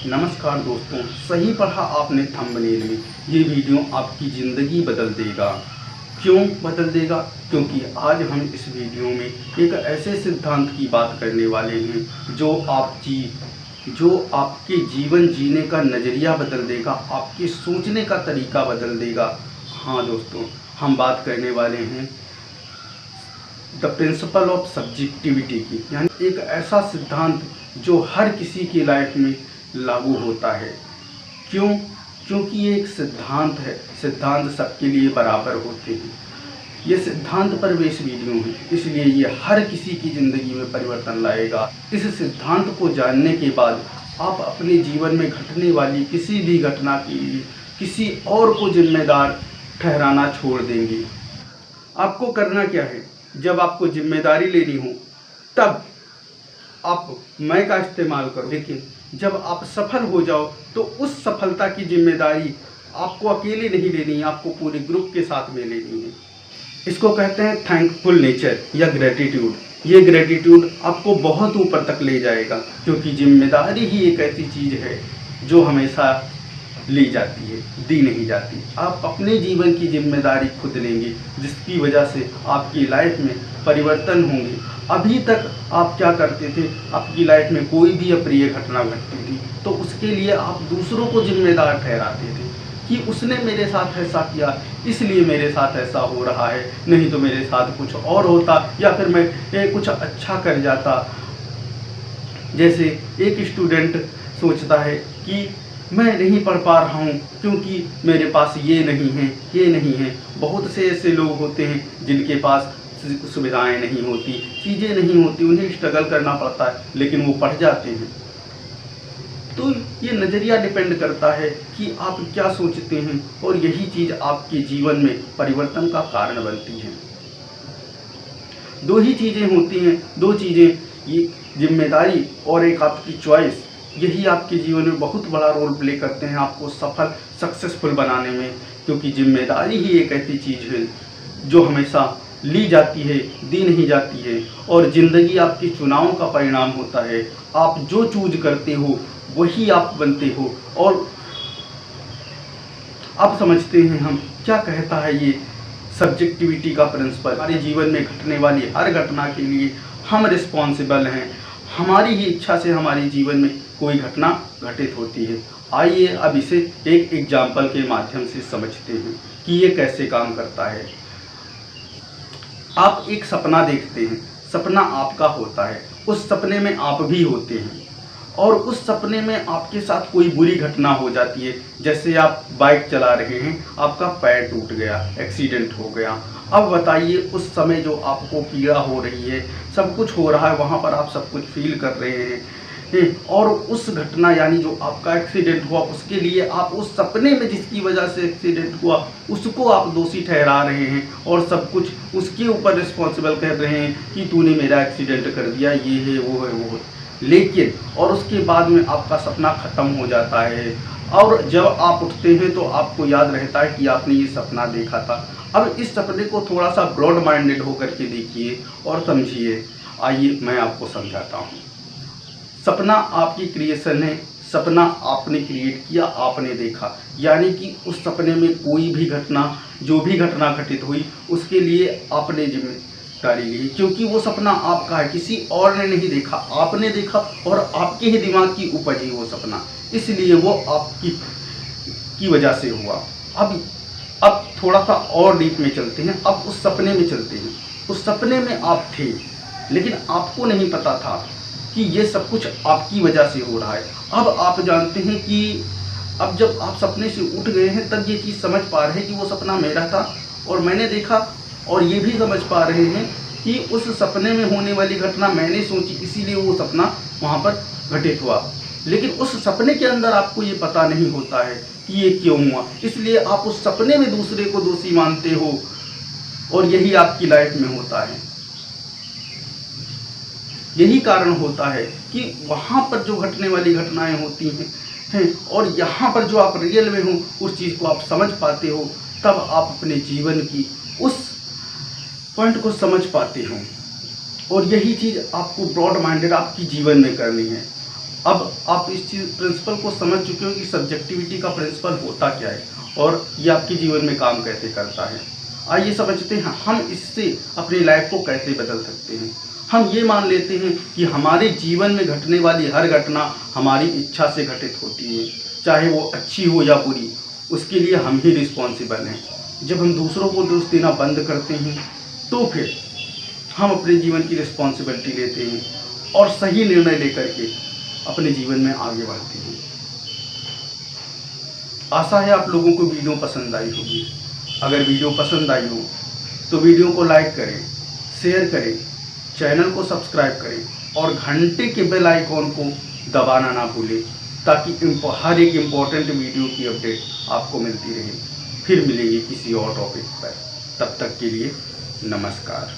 नमस्कार दोस्तों, सही पढ़ा आपने थंबनेल में। ये वीडियो आपकी ज़िंदगी बदल देगा। क्यों बदल देगा? क्योंकि आज हम इस वीडियो में एक ऐसे सिद्धांत की बात करने वाले हैं जो आपके जीवन जीने का नज़रिया बदल देगा, आपके सोचने का तरीका बदल देगा। हाँ दोस्तों, हम बात करने वाले हैं द प्रिंसिपल ऑफ सब्जेक्टिविटी की, यानी एक ऐसा सिद्धांत जो हर किसी की लाइफ में लागू होता है। क्यों? क्योंकि ये एक सिद्धांत है। सिद्धांत सबके लिए बराबर होते हैं। ये सिद्धांत पर बेस वीडियो है, इसलिए ये हर किसी की ज़िंदगी में परिवर्तन लाएगा। इस सिद्धांत को जानने के बाद आप अपने जीवन में घटने वाली किसी भी घटना के लिए किसी और को जिम्मेदार ठहराना छोड़ देंगे। आपको करना क्या है? जब आपको जिम्मेदारी लेनी हो तब आप मैं का इस्तेमाल करो, लेकिन जब आप सफल हो जाओ तो उस सफलता की जिम्मेदारी आपको अकेले नहीं लेनी है, आपको पूरे ग्रुप के साथ में लेनी है। इसको कहते हैं थैंकफुल नेचर या ग्रेटिट्यूड। ये ग्रेटिट्यूड आपको बहुत ऊपर तक ले जाएगा, क्योंकि जिम्मेदारी ही एक ऐसी चीज़ है जो हमेशा ली जाती है, दी नहीं जाती। आप अपने जीवन की जिम्मेदारी खुद लेंगे, जिसकी वजह से आपकी लाइफ में परिवर्तन होंगे। अभी तक आप क्या करते थे? आपकी लाइफ में कोई भी अप्रिय घटना घटती थी तो उसके लिए आप दूसरों को जिम्मेदार ठहराते थे कि उसने मेरे साथ ऐसा किया इसलिए मेरे साथ ऐसा हो रहा है, नहीं तो मेरे साथ कुछ और होता, या फिर मैं कुछ अच्छा कर जाता। जैसे एक स्टूडेंट सोचता है कि मैं नहीं पढ़ पा रहा हूँ क्योंकि मेरे पास ये नहीं है। बहुत से ऐसे लोग होते हैं जिनके पास सुविधाएं नहीं होती, चीज़ें नहीं होती, उन्हें स्ट्रगल करना पड़ता है, लेकिन वो पढ़ जाते हैं। तो ये नज़रिया डिपेंड करता है कि आप क्या सोचते हैं, और यही चीज़ आपके जीवन में परिवर्तन का कारण बनती है। दो ही चीज़ें होती हैं, दो चीज़ें, ये जिम्मेदारी और एक आपकी चॉइस। यही आपके जीवन में बहुत बड़ा रोल प्ले करते हैं आपको सक्सेसफुल बनाने में, क्योंकि जिम्मेदारी ही एक ऐसी चीज़ है जो हमेशा ली जाती है, दी नहीं जाती है। और ज़िंदगी आपके चुनावों का परिणाम होता है। आप जो चूज करते हो वही आप बनते हो। और आप समझते हैं हम क्या कहता है ये सब्जेक्टिविटी का प्रिंसिपल? हमारे जीवन में घटने वाली हर घटना के लिए हम रिस्पॉन्सिबल हैं। हमारी ही इच्छा से हमारे जीवन में कोई घटना घटित होती है। आइए अब इसे एक एग्जाम्पल के माध्यम से समझते हैं कि ये कैसे काम करता है। आप एक सपना देखते हैं, सपना आपका होता है, उस सपने में आप भी होते हैं, और उस सपने में आपके साथ कोई बुरी घटना हो जाती है। जैसे आप बाइक चला रहे हैं, आपका पैर टूट गया, एक्सीडेंट हो गया। अब बताइए, उस समय जो आपको पीड़ा हो रही है, सब कुछ हो रहा है, वहाँ पर आप सब कुछ फील कर रहे हैं, और उस घटना यानी जो आपका एक्सीडेंट हुआ उसके लिए आप उस सपने में जिसकी वजह से एक्सीडेंट हुआ उसको आप दोषी ठहरा रहे हैं, और सब कुछ उसके ऊपर रिस्पॉन्सिबल कर रहे हैं कि तूने मेरा एक्सीडेंट कर दिया, ये है वो है। लेकिन और उसके बाद में आपका सपना ख़त्म हो जाता है, और जब आप उठते हैं तो आपको याद रहता है कि आपने ये सपना देखा था। अब इस सपने को थोड़ा सा ब्रॉड माइंडेड होकर के देखिए और समझिए। आइए मैं आपको समझाता हूँ। सपना आपकी क्रिएशन है, सपना आपने क्रिएट किया, आपने देखा, यानी कि उस सपने में कोई भी घटना, जो भी घटना घटित हुई उसके लिए आपने जिम्मेदारी ली, क्योंकि वो सपना आपका है, किसी और ने नहीं देखा, आपने देखा, और आपके ही दिमाग की उपज ही वो सपना, इसलिए वो आपकी वजह से हुआ। अब थोड़ा सा और डीप में चलते हैं। अब उस सपने में चलते हैं। उस सपने में आप थे, लेकिन आपको नहीं पता था कि ये सब कुछ आपकी वजह से हो रहा है। अब आप जानते हैं कि अब जब आप सपने से उठ गए हैं तब ये चीज़ समझ पा रहे हैं कि वो सपना मेरा था और मैंने देखा, और ये भी समझ पा रहे हैं कि उस सपने में होने वाली घटना मैंने सोची, इसीलिए वो सपना वहाँ पर घटित हुआ। लेकिन उस सपने के अंदर आपको ये पता नहीं होता है कि ये क्यों हुआ, इसलिए आप उस सपने में दूसरे को दोषी मानते हो, और यही आपकी लाइफ में होता है। यही कारण होता है कि वहाँ पर जो घटने वाली घटनाएं होती हैं और यहाँ पर जो आप रियल में हो उस चीज़ को आप समझ पाते हो, तब आप अपने जीवन की उस पॉइंट को समझ पाते हो। और यही चीज़ आपको ब्रॉड माइंडेड आपकी जीवन में करनी है। अब आप इस चीज़ प्रिंसिपल को समझ चुके हो कि सब्जेक्टिविटी का प्रिंसिपल होता क्या है और ये आपके जीवन में काम कैसे करता है। आइए समझते हैं हम इससे अपनी लाइफ को कैसे बदल सकते हैं। हम ये मान लेते हैं कि हमारे जीवन में घटने वाली हर घटना हमारी इच्छा से घटित होती है, चाहे वो अच्छी हो या बुरी, उसके लिए हम ही रिस्पॉन्सिबल हैं। जब हम दूसरों को दोष देना बंद करते हैं तो फिर हम अपने जीवन की रिस्पॉन्सिबिलिटी लेते हैं और सही निर्णय लेकर के अपने जीवन में आगे बढ़ते हैं। आशा है आप लोगों को वीडियो पसंद आई होगी। अगर वीडियो पसंद आई हो तो वीडियो को लाइक करें, शेयर करें, चैनल को सब्सक्राइब करें और घंटे के बेल आइकॉन को दबाना ना भूलें, ताकि हर एक इम्पोर्टेंट वीडियो की अपडेट आपको मिलती रहे। फिर मिलेंगे किसी और टॉपिक पर, तब तक के लिए नमस्कार।